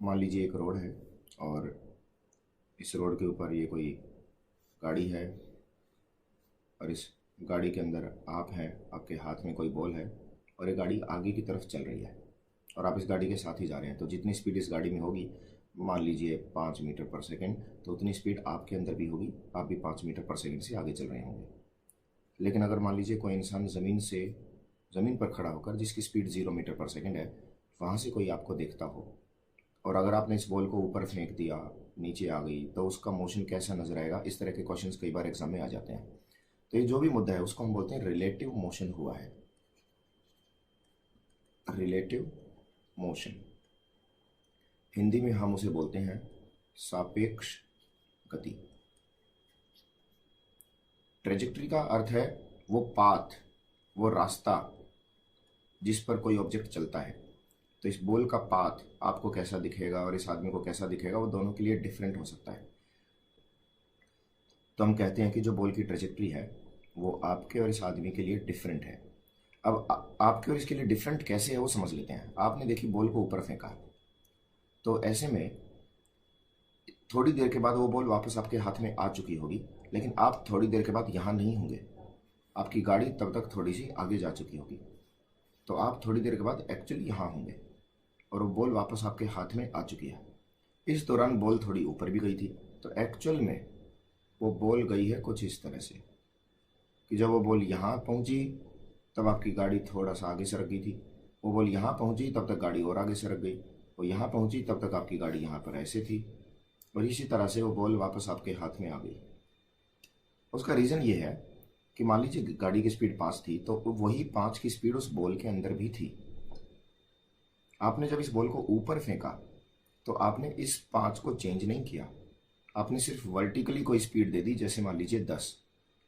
मान लीजिए एक रोड है और इस रोड के ऊपर ये कोई गाड़ी है और इस गाड़ी के अंदर आप हैं, आपके हाथ में कोई बॉल है और ये गाड़ी आगे की तरफ चल रही है और आप इस गाड़ी के साथ ही जा रहे हैं। तो जितनी स्पीड इस गाड़ी में होगी, मान लीजिए 5 मीटर पर सेकेंड, तो उतनी स्पीड आपके अंदर भी होगी, आप भी 5 मीटर पर सेकेंड से आगे चल रहे होंगे। लेकिन अगर मान लीजिए कोई इंसान ज़मीन पर खड़ा होकर, जिसकी स्पीड 0 मीटर पर सेकेंड है, वहाँ से कोई आपको देखता हो और अगर आपने इस बॉल को ऊपर फेंक दिया, नीचे आ गई, तो उसका मोशन कैसा नजर आएगा। इस तरह के क्वेश्चंस कई बार एग्जाम में आ जाते हैं। तो ये जो भी मुद्दा है उसको हम बोलते हैं रिलेटिव मोशन हुआ है। रिलेटिव मोशन, हिंदी में हम उसे बोलते हैं सापेक्ष गति। ट्रेजेक्ट्री का अर्थ है वो पाथ, वो रास्ता जिस पर कोई ऑब्जेक्ट चलता है। तो इस बॉल का पाथ आपको कैसा दिखेगा और इस आदमी को कैसा दिखेगा, वो दोनों के लिए डिफरेंट हो सकता है। तो हम कहते हैं कि जो बॉल की ट्रेजेक्ट्री है वो आपके और इस आदमी के लिए डिफरेंट है। अब आपके और इसके लिए डिफरेंट कैसे है वो समझ लेते हैं। आपने देखी बॉल को ऊपर फेंका, तो ऐसे में थोड़ी देर के बाद वो बॉल वापस आपके हाथ में आ चुकी होगी, लेकिन आप थोड़ी देर के बाद यहाँ नहीं होंगे, आपकी गाड़ी तब तक थोड़ी सी आगे जा चुकी होगी। तो आप थोड़ी देर के बाद एक्चुअली यहाँ होंगे और वो बॉल वापस आपके हाथ में आ चुकी है। इस दौरान बॉल थोड़ी ऊपर भी गई थी, तो एक्चुअल में वो बॉल गई है कुछ इस तरह से कि जब वो बॉल यहाँ पहुँची तब आपकी गाड़ी थोड़ा सा आगे सरक गई थी, वो बॉल यहाँ पहुँची तब तक गाड़ी और आगे सरक गई, वो यहाँ पहुँची तब तक आपकी गाड़ी यहाँ पर ऐसे थी और इसी तरह से वो बॉल वापस आपके हाथ में आ गई। उसका रीज़न ये है कि मान लीजिए गाड़ी की स्पीड 5 थी, तो वही 5 की स्पीड उस बॉल के अंदर भी थी। आपने जब इस बॉल को ऊपर फेंका तो आपने इस 5 को चेंज नहीं किया, आपने सिर्फ वर्टिकली कोई स्पीड दे दी, जैसे मान लीजिए 10।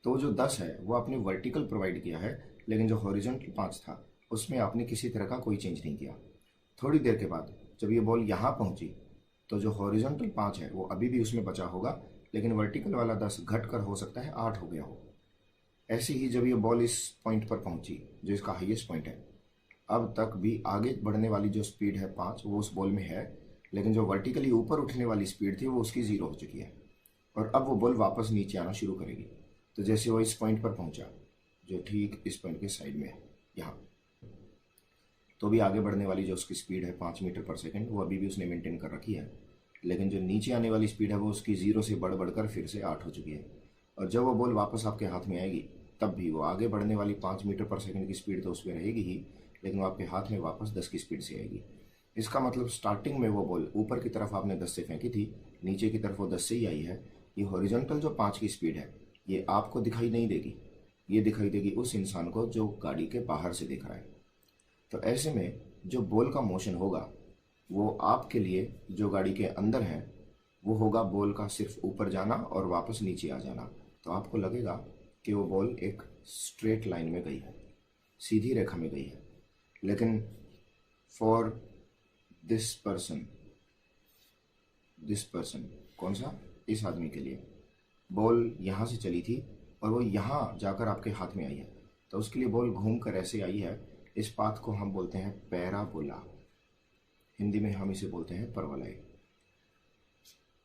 तो जो 10 है वो आपने वर्टिकल प्रोवाइड किया है, लेकिन जो हॉरिजॉन्टल 5 था उसमें आपने किसी तरह का कोई चेंज नहीं किया। थोड़ी देर के बाद जब ये बॉल यहाँ पहुँची तो जो हॉरिजॉन्टल 5 है वो अभी भी उसमें बचा होगा, लेकिन वर्टिकल वाला 10 घट कर हो सकता है 8 हो गया हो। ऐसे ही जब ये बॉल इस पॉइंट पर पहुंची जो इसका हाईएस्ट पॉइंट है, अब तक भी आगे बढ़ने वाली जो स्पीड है 5 वो उस बॉल में है, लेकिन जो वर्टिकली ऊपर उठने वाली स्पीड थी वो उसकी 0 हो चुकी है और अब वो बॉल वापस नीचे आना शुरू करेगी। तो जैसे वो इस पॉइंट पर पहुंचा जो ठीक इस पॉइंट के साइड में है यहाँ, तो भी आगे बढ़ने वाली जो उसकी स्पीड है 5 मीटर पर सेकेंड वो अभी भी उसने मेंटेन कर रखी है, लेकिन जो नीचे आने वाली स्पीड है वो उसकी 0 से बढ़कर फिर से 8 हो चुकी है। और जब वो बॉल वापस आपके हाथ में आएगी तब भी वो आगे बढ़ने वाली 5 मीटर पर सेकेंड की स्पीड तो उसमें रहेगी ही, लेकिन वो आपके हाथ में वापस 10 की स्पीड से आएगी। इसका मतलब स्टार्टिंग में वो बॉल ऊपर की तरफ आपने 10 से फेंकी थी, नीचे की तरफ वो 10 से ही आई है। ये हॉरिजॉन्टल जो 5 की स्पीड है ये आपको दिखाई नहीं देगी, ये दिखाई देगी उस इंसान को जो गाड़ी के बाहर से देख रहा है। तो ऐसे में जो बॉल का मोशन होगा वो आपके लिए जो गाड़ी के अंदर है वो होगा बॉल का सिर्फ ऊपर जाना और वापस नीचे आ जाना। तो आपको लगेगा कि वो बॉल एक स्ट्रेट लाइन में गई है, सीधी रेखा में गई है। लेकिन फॉर दिस पर्सन कौन सा, इस आदमी के लिए बॉल यहाँ से चली थी और वो यहाँ जाकर आपके हाथ में आई है, तो उसके लिए बॉल घूम कर ऐसे आई है। इस पाथ को हम बोलते हैं पैराबोला, हिंदी में हम इसे बोलते हैं परवलय,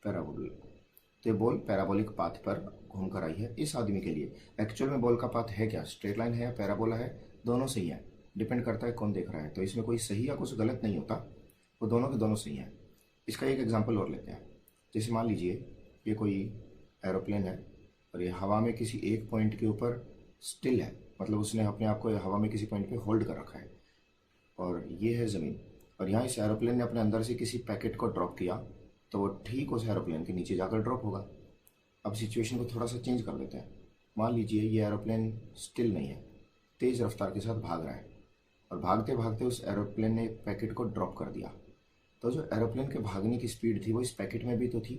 पैराबोला। तो ये बॉल पैराबोलिक पाथ पर घूम कर आई है इस आदमी के लिए। एक्चुअल में बॉल का पाथ है क्या, स्ट्रेट लाइन है या पैराबोला है, दोनों सही है, डिपेंड करता है कौन देख रहा है। तो इसमें कोई सही या कुछ गलत नहीं होता, वो दोनों के दोनों सही हैं। इसका एक एग्जाम्पल और लेते हैं। जैसे मान लीजिए ये कोई एरोप्लेन है और ये हवा में किसी एक पॉइंट के ऊपर स्टिल है, मतलब उसने अपने आप को हवा में किसी पॉइंट पे होल्ड कर रखा है और ये है ज़मीन। और यहाँ इस एरोप्लेन ने अपने अंदर से किसी पैकेट को ड्रॉप किया तो वो ठीक उस एरोप्लेन के नीचे जाकर ड्रॉप होगा। अब सिचुएशन को थोड़ा सा चेंज कर देते हैं। मान लीजिए ये एरोप्लेन स्टिल नहीं है, तेज़ रफ्तार के साथ भाग रहा है और भागते भागते उस एरोप्लेन ने पैकेट को ड्रॉप कर दिया। तो जो एरोप्लेन के भागने की स्पीड थी वो इस पैकेट में भी तो थी।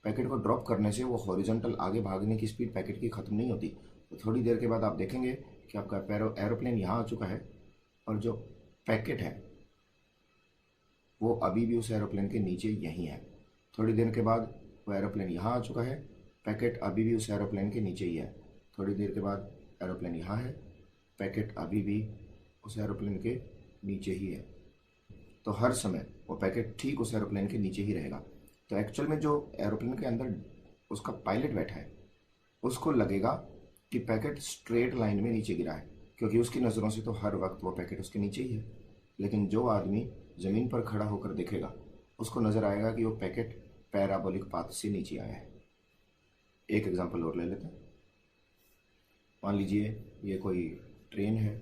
पैकेट को ड्रॉप करने से वो हॉरिजॉन्टल आगे भागने की स्पीड पैकेट की ख़त्म नहीं होती। तो थोड़ी देर के बाद आप देखेंगे कि आपका एरोप्लेन यहाँ आ चुका है और जो पैकेट है वो अभी भी उस एरोप्लेन के नीचे यहीं है। थोड़ी देर के बाद वो एरोप्लेन यहाँ आ चुका है, पैकेट अभी भी उस एरोप्लेन के नीचे ही है। थोड़ी देर के बाद एरोप्लेन यहाँ है, पैकेट अभी भी उस एरोप्लेन के नीचे ही है। तो हर समय वो पैकेट ठीक उस एरोप्लेन के नीचे ही रहेगा। तो एक्चुअल में जो एरोप्लेन के अंदर उसका पायलट बैठा है उसको लगेगा कि पैकेट स्ट्रेट लाइन में नीचे गिरा है, क्योंकि उसकी नज़रों से तो हर वक्त वो पैकेट उसके नीचे ही है। लेकिन जो आदमी ज़मीन पर खड़ा होकर देखेगा उसको नज़र आएगा कि वो पैकेट पैराबोलिक पाथ से नीचे आया है। एक एग्जांपल और ले लेते हैं। मान लीजिए ये कोई ट्रेन है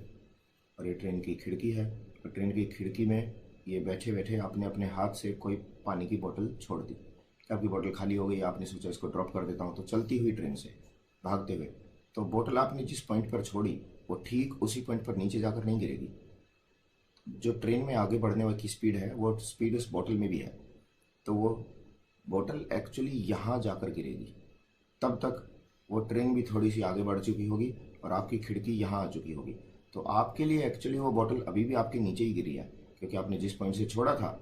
और ये ट्रेन की खिड़की है, और ट्रेन की खिड़की में ये बैठे बैठे आपने अपने हाथ से कोई पानी की बोतल छोड़ दी। आपकी बोतल खाली हो गई, आपने सोचा इसको ड्रॉप कर देता हूँ, तो चलती हुई ट्रेन से भागते हुए तो बोतल आपने जिस पॉइंट पर छोड़ी वो ठीक उसी पॉइंट पर नीचे जाकर नहीं गिरेगी। जो ट्रेन में आगे बढ़ने वाली स्पीड है वो स्पीड उस बोतल में भी है, तो वो बोतल एक्चुअली यहाँ जाकर गिरेगी। तब तक वो ट्रेन भी थोड़ी सी आगे बढ़ चुकी होगी और आपकी खिड़की यहाँ आ चुकी होगी। तो आपके लिए एक्चुअली वो बोतल अभी भी आपके नीचे ही गिरी है, क्योंकि आपने जिस पॉइंट से छोड़ा था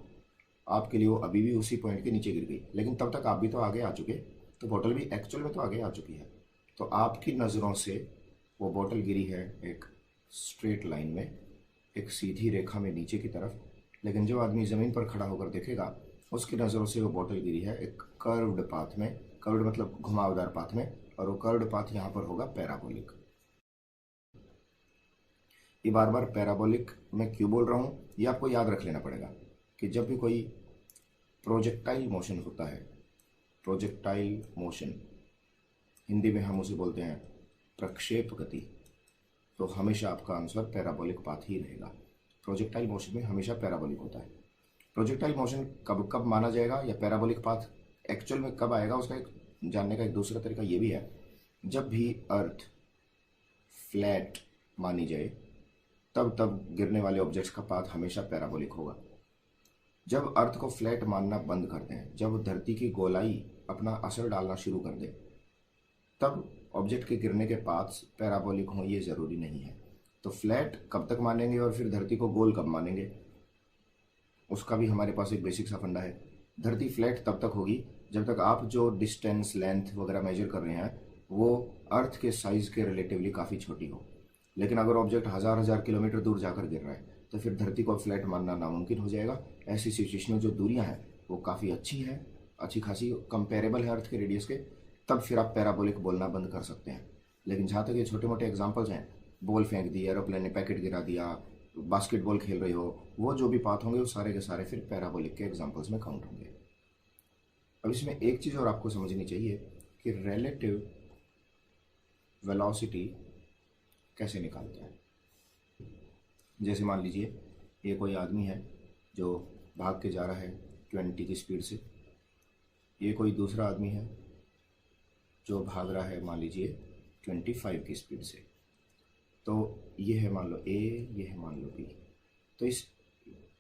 आपके लिए वो अभी भी उसी पॉइंट के नीचे गिर गई। लेकिन तब तक आप भी तो आगे आ चुके, तो बोतल भी एक्चुअल में तो आगे आ चुकी है। तो आपकी नज़रों से वो बोतल गिरी है एक स्ट्रेट लाइन में, एक सीधी रेखा में नीचे की तरफ। लेकिन जो आदमी ज़मीन पर खड़ा होकर देखेगा उसकी नज़रों से वो बोतल गिरी है एक कर्व्ड पाथ में, कर्व्ड मतलब घुमावदार पाथ में, और वो कर्व्ड पाथ यहाँ पर होगा पैराबोलिक। ये बार बार पैराबोलिक मैं क्यों बोल रहा हूँ ये आपको याद रख लेना पड़ेगा कि जब भी कोई प्रोजेक्टाइल मोशन होता है, प्रोजेक्टाइल मोशन हिंदी में हम उसे बोलते हैं प्रक्षेप गति, तो हमेशा आपका आंसर पैराबोलिक पाथ ही रहेगा। प्रोजेक्टाइल मोशन में हमेशा पैराबोलिक होता है। प्रोजेक्टाइल मोशन कब कब माना जाएगा या पैराबोलिक पाथ एक्चुअल में कब आएगा, उसका एक जानने का एक दूसरा तरीका ये भी है, जब भी अर्थ फ्लैट मानी जाए तब गिरने वाले ऑब्जेक्ट्स का पाथ हमेशा पैराबोलिक होगा। जब अर्थ को फ्लैट मानना बंद कर दें, जब धरती की गोलाई अपना असर डालना शुरू कर दे, तब ऑब्जेक्ट के गिरने के पाथ्स पैराबोलिक हों ये ज़रूरी नहीं है। तो फ्लैट कब तक मानेंगे और फिर धरती को गोल कब मानेंगे, उसका भी हमारे पास एक बेसिक सा फंडा है। धरती फ्लैट तब तक होगी जब तक आप जो डिस्टेंस लेंथ वगैरह मेजर कर रहे हैं वो अर्थ के साइज़ के रिलेटिवली काफ़ी छोटी हो। लेकिन अगर ऑब्जेक्ट हज़ार किलोमीटर दूर जाकर गिर रहा है तो फिर धरती को फ्लैट मानना नामुमकिन हो जाएगा। ऐसी सिचुएशन में जो दूरियां हैं वो काफ़ी अच्छी हैं, अच्छी खासी कंपेरेबल है अर्थ के रेडियस के, तब फिर आप पैराबोलिक बोलना बंद कर सकते हैं। लेकिन जहाँ तक ये छोटे मोटे एग्जांपल्स हैं, बॉल फेंक दी, एरोप्लेन ने पैकेट गिरा दिया, बास्केटबॉल खेल रहे हो, वो जो भी पाथ होंगे वो सारे के सारे फिर पैराबोलिक के एग्जाम्पल्स में काउंट होंगे। अब इसमें एक चीज़ और आपको समझनी चाहिए कि रिलेटिव वेलोसिटी कैसे निकालते हैं। जैसे मान लीजिए ये कोई आदमी है जो भाग के जा रहा है 20 की स्पीड से, ये कोई दूसरा आदमी है जो भाग रहा है मान लीजिए 25 की स्पीड से। तो ये है मान लो ए, ये है मान लो बी। तो इस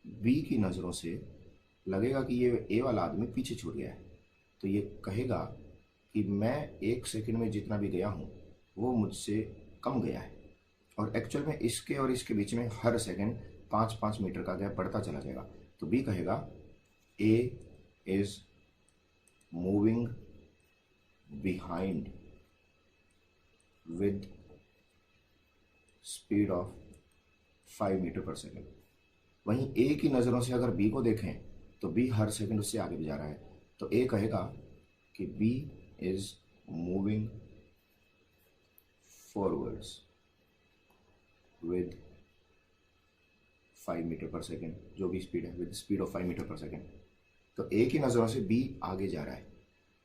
बी की नज़रों से लगेगा कि ये ए वाला आदमी पीछे छूट गया है, तो ये कहेगा कि मैं 1 सेकंड में जितना भी गया हूँ वो मुझसे कम गया है, और एक्चुअल में इसके और इसके बीच में हर सेकंड 5-5 मीटर का गैप बढ़ता चला जाएगा। तो बी कहेगा A is moving behind with speed of 5 metre per second. वहीं ए की नज़रों से अगर बी को देखें तो बी हर सेकंड उससे आगे जा रहा है, तो ए कहेगा कि B is moving forwards with 5 metre per second, जो भी स्पीड है with speed of 5 metre per second. तो ए की नज़रों से बी आगे जा रहा है,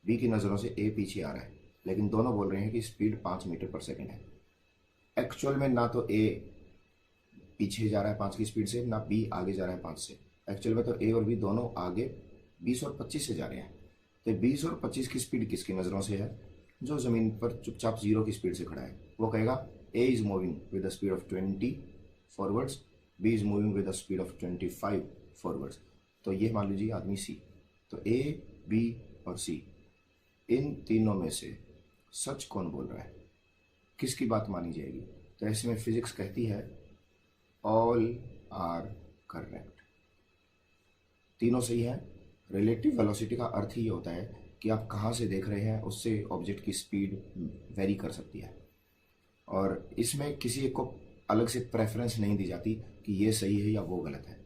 बी की नज़रों से ए पीछे आ रहा है, लेकिन दोनों बोल रहे हैं कि स्पीड 5 मीटर पर सेकेंड है। एक्चुअल में ना तो ए पीछे जा रहा है 5 की स्पीड से, ना बी आगे जा रहा है 5 से। एक्चुअल में तो ए और बी दोनों आगे 20 और 25 से जा रहे हैं। तो 20 और 25 की स्पीड किसकी नज़रों से है? जो ज़मीन पर चुपचाप 0 की स्पीड से खड़ा है। वो कहेगा A is moving with the speed of 20 forwards, B is moving with the speed of 25 forwards. तो ये मान लीजिए आदमी सी। तो ए, बी और सी, इन तीनों में से सच कौन बोल रहा है, किसकी बात मानी जाएगी? तो ऐसे में फिजिक्स कहती है ऑल आर करेक्ट, तीनों सही है। रिलेटिव वेलोसिटी का अर्थ ही ये होता है कि आप कहाँ से देख रहे हैं उससे ऑब्जेक्ट की स्पीड वेरी कर सकती है, और इसमें किसी एक को अलग से प्रेफरेंस नहीं दी जाती कि ये सही है या वो गलत है।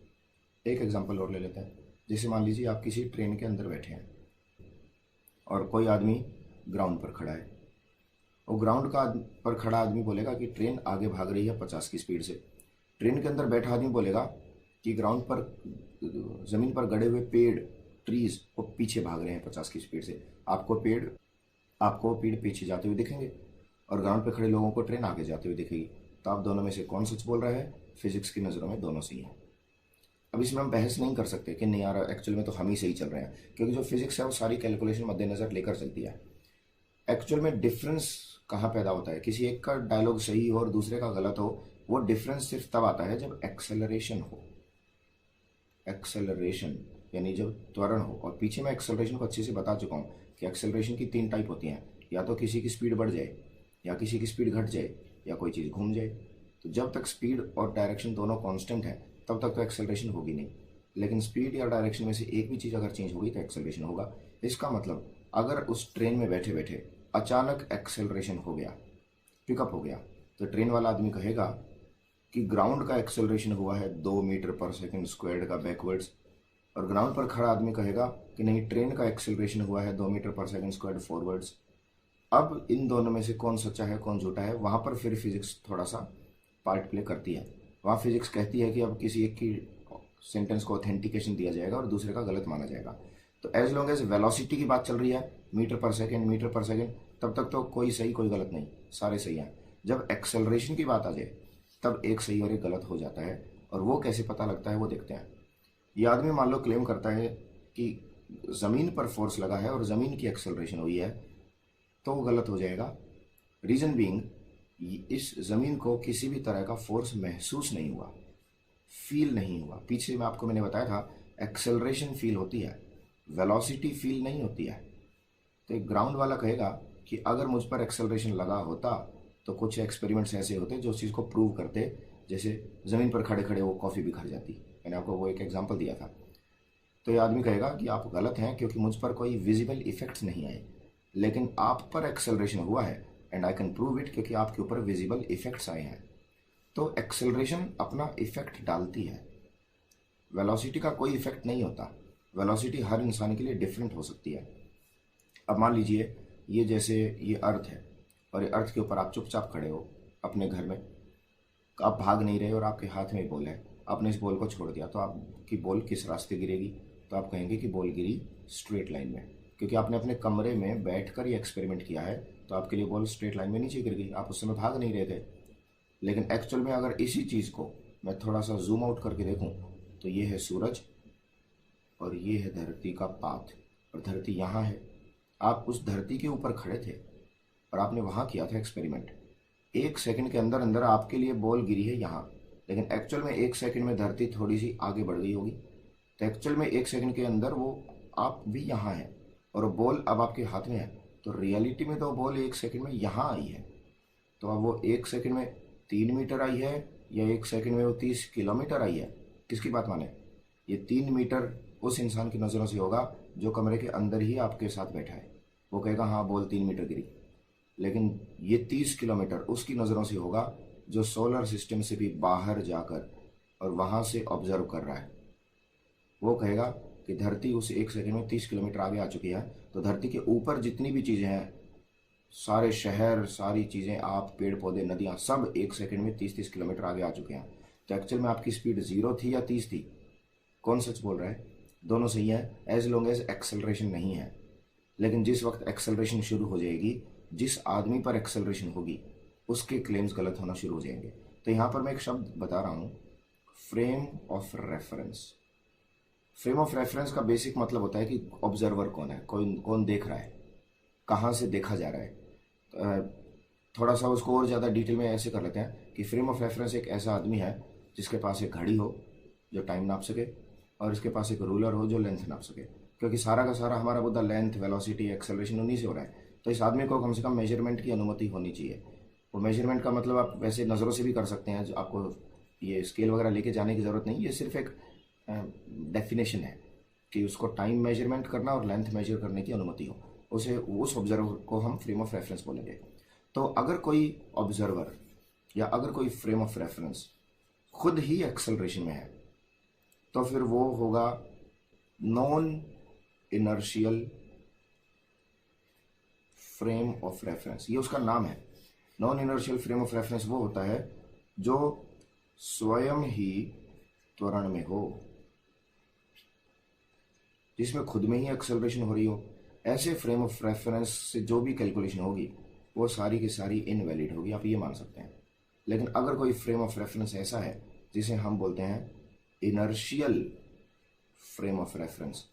एक एग्जांपल और ले लेते हैं। जैसे मान लीजिए आप किसी ट्रेन के अंदर बैठे हैं और कोई आदमी ग्राउंड पर खड़ा है। वो ग्राउंड का पर खड़ा आदमी बोलेगा कि ट्रेन आगे भाग रही है 50 की स्पीड से। ट्रेन के अंदर बैठा आदमी बोलेगा कि ग्राउंड पर ज़मीन पर गड़े हुए पेड़, ट्रीज वो पीछे भाग रहे हैं 50 की स्पीड से। आपको पेड़ पीछे जाते हुए दिखेंगे और ग्राउंड पर खड़े लोगों को ट्रेन आगे जाते हुए दिखेगी। तो आप दोनों में से कौन सच बोल रहा है? फिजिक्स की नज़रों में दोनों सही है। अब इसमें हम बहस नहीं कर सकते कि नहीं यार एक्चुअल में तो हम ही सही चल रहे हैं, क्योंकि जो फिजिक्स है वो सारी कैलकुलेशन मद्देनजर लेकर चलती है। एक्चुअल में डिफरेंस कहाँ पैदा होता है? किसी एक का डायलॉग सही हो और दूसरे का गलत हो, वो डिफरेंस सिर्फ तब आता है जब एक्सेलरेशन हो। एक्सेलरेशन यानी जब त्वरण हो। और पीछे मैं एक्सेलरेशन को अच्छे से बता चुका हूँ कि एक्सेलरेशन की 3 टाइप होती हैं, या तो किसी की स्पीड बढ़ जाए, या किसी की स्पीड घट जाए, या कोई चीज़ घूम जाए। तो जब तक स्पीड और डायरेक्शन दोनों कांस्टेंट है तब तक तो एक्सेलरेशन होगी नहीं। लेकिन स्पीड या डायरेक्शन में से एक भी चीज़ अगर चेंज होगी तो एक्सेलरेशन होगा। इसका मतलब अगर उस ट्रेन में बैठे बैठे अचानक एक्सेलरेशन हो गया, पिकअप हो गया, तो ट्रेन वाला आदमी कहेगा कि ग्राउंड का एक्सेलरेशन हुआ है 2 मीटर पर सेकंड स्क्वायर्ड का बैकवर्ड्स, और ग्राउंड पर खड़ा आदमी कहेगा कि नहीं, ट्रेन का एक्सेलरेशन हुआ है 2 मीटर पर सेकंड स्क्वायर्ड फॉरवर्ड्स। अब इन दोनों में से कौन सच्चा है कौन झूठा है, वहाँ पर फिर फिजिक्स थोड़ा सा पार्ट प्ले करती है। वहाँ फिजिक्स कहती है कि अब किसी एक की सेंटेंस को ऑथेंटिकेशन दिया जाएगा और दूसरे का गलत माना जाएगा। तो एज लॉन्ग एज वेलोसिटी की बात चल रही है, मीटर पर सेकंड, तब तक तो कोई सही कोई गलत नहीं, सारे सही हैं। जब एक्सेलरेशन की बात आ जाए तब एक सही और एक गलत हो जाता है। और वो कैसे पता लगता है वो देखते हैं। ये आदमी मान लो क्लेम करता है कि ज़मीन पर फोर्स लगा है और ज़मीन की एक्सेलरेशन हुई है, तो वो गलत हो जाएगा। रीज़न बीइंग, इस ज़मीन को किसी भी तरह का फोर्स महसूस नहीं हुआ, फील नहीं हुआ। पीछे में आपको मैंने बताया था एक्सेलरेशन फील होती है, वेलोसिटी फील नहीं होती है। तो एक ग्राउंड वाला कहेगा कि अगर मुझ पर एक्सेलरेशन लगा होता तो कुछ एक्सपेरिमेंट्स ऐसे होते जो उस चीज़ को प्रूव करते, जैसे ज़मीन पर खड़े खड़े वो कॉफ़ी भी घर जाती। मैंने आपको वो एक एग्जांपल दिया था। तो ये आदमी कहेगा कि आप गलत हैं क्योंकि मुझ पर कोई विजिबल इफेक्ट्स नहीं आए, लेकिन आप पर एक्सेलरेशन हुआ है and I can prove it क्योंकि आपके ऊपर विजिबल इफेक्ट्स आए हैं। तो एक्सेलरेशन अपना इफेक्ट डालती है, वेलोसिटी का कोई इफेक्ट नहीं होता। वेलोसिटी हर इंसान के लिए डिफरेंट हो सकती है। अब मान लीजिए ये जैसे ये अर्थ है और ये अर्थ के ऊपर आप चुपचाप खड़े हो अपने घर में, आप भाग नहीं रहे और आपके हाथ में बॉल है, आपने इस बॉल को छोड़ दिया, तो आपकी बॉल किस रास्ते गिरेगी? तो आप कहेंगे कि बॉल गिरी स्ट्रेट लाइन में, क्योंकि आपने अपने कमरे में बैठकर ये एक्सपेरिमेंट किया है। तो आपके लिए बॉल स्ट्रेट लाइन में नीचे गिर गई, आप उस समय भाग नहीं रहे थे। लेकिन एक्चुअल में अगर इसी चीज़ को मैं थोड़ा सा जूम आउट करके देखूं तो ये है सूरज और ये है धरती का पाथ, और धरती यहाँ है। आप उस धरती के ऊपर खड़े थे और आपने वहाँ किया था एक्सपेरिमेंट। 1 सेकंड के अंदर अंदर आपके लिए बॉल गिरी है यहाँ, लेकिन एक्चुअल में 1 सेकंड में धरती थोड़ी सी आगे बढ़ गई होगी। तो एक्चुअल में 1 सेकंड के अंदर वो आप भी यहाँ हैं और बॉल अब आपके हाथ में है। तो रियलिटी में तो बॉल 1 सेकंड में यहाँ आई है। तो अब वो 1 सेकंड में 3 मीटर आई है या 1 सेकंड में वो 30 किलोमीटर आई है, किसकी बात माने? ये 3 मीटर उस इंसान की नज़रों से होगा जो कमरे के अंदर ही आपके साथ बैठा है। वो कहेगा हाँ बॉल 3 मीटर गिरी। लेकिन ये 30 किलोमीटर उसकी नज़रों से होगा जो सोलर सिस्टम से भी बाहर जाकर और वहाँ से ऑब्जर्व कर रहा है। वो कहेगा कि धरती उस 1 सेकंड में 30 किलोमीटर आगे आ चुकी है। तो धरती के ऊपर जितनी भी चीज़ें हैं, सारे शहर, सारी चीज़ें, आप, पेड़ पौधे, नदियाँ, सब 1 सेकंड में 30-30 किलोमीटर आगे आ चुके हैं। तो एक्चुअल में आपकी स्पीड 0 थी या 30 थी? कौन सच बोल रहा है? दोनों सही है एज लॉन्ग एज एक्सेलरेशन नहीं है। लेकिन जिस वक्त एक्सेलरेशन शुरू हो जाएगी, जिस आदमी पर एक्सेलरेशन होगी उसके क्लेम्स गलत होना शुरू हो जाएंगे। तो यहाँ पर मैं एक शब्द बता रहा हूँ, frame of reference. Frame of reference का बेसिक मतलब होता है कि ऑब्जर्वर कौन है, कौन देख रहा है, कहाँ से देखा जा रहा है। थोड़ा सा उसको और ज़्यादा डिटेल में ऐसे कर लेते हैं कि फ्रेम ऑफ रेफरेंस एक ऐसा आदमी है जिसके पास एक घड़ी हो जो टाइम नाप सके और इसके पास एक रूलर हो जो लेंथ नाप सके, क्योंकि सारा का सारा हमारा मुद्दा लेंथ, वेलोसिटी, एक्सेलरेशन उन्हीं से हो रहा है। तो इस आदमी को कम से कम मेजरमेंट की अनुमति होनी चाहिए। वो मेजरमेंट का मतलब आप वैसे नज़रों से भी कर सकते हैं, जो आपको ये स्केल वगैरह लेके जाने की ज़रूरत नहीं। ये सिर्फ एक डेफिनेशन है कि उसको टाइम मेजरमेंट करना और लेंथ मेजर करने की अनुमति हो, उसे उस ऑब्जर्वर को हम फ्रेम ऑफ रेफरेंस बोलेंगे। तो अगर कोई ऑब्जर्वर या अगर कोई फ्रेम ऑफ रेफरेंस खुद ही एक्सेलरेशन में है तो फिर वो होगा non inertial frame of reference, ये उसका नाम है। Non inertial frame of reference वो होता है जो स्वयं ही त्वरण में हो, जिसमें खुद में ही एक्सेलरेशन हो रही हो। ऐसे फ्रेम ऑफ रेफरेंस से जो भी कैलकुलेशन होगी वो सारी की सारी इनवैलिड होगी, आप ये मान सकते हैं। लेकिन अगर कोई फ्रेम ऑफ रेफरेंस ऐसा है जिसे हम बोलते हैं इनर्शियल फ्रेम ऑफ रेफरेंस,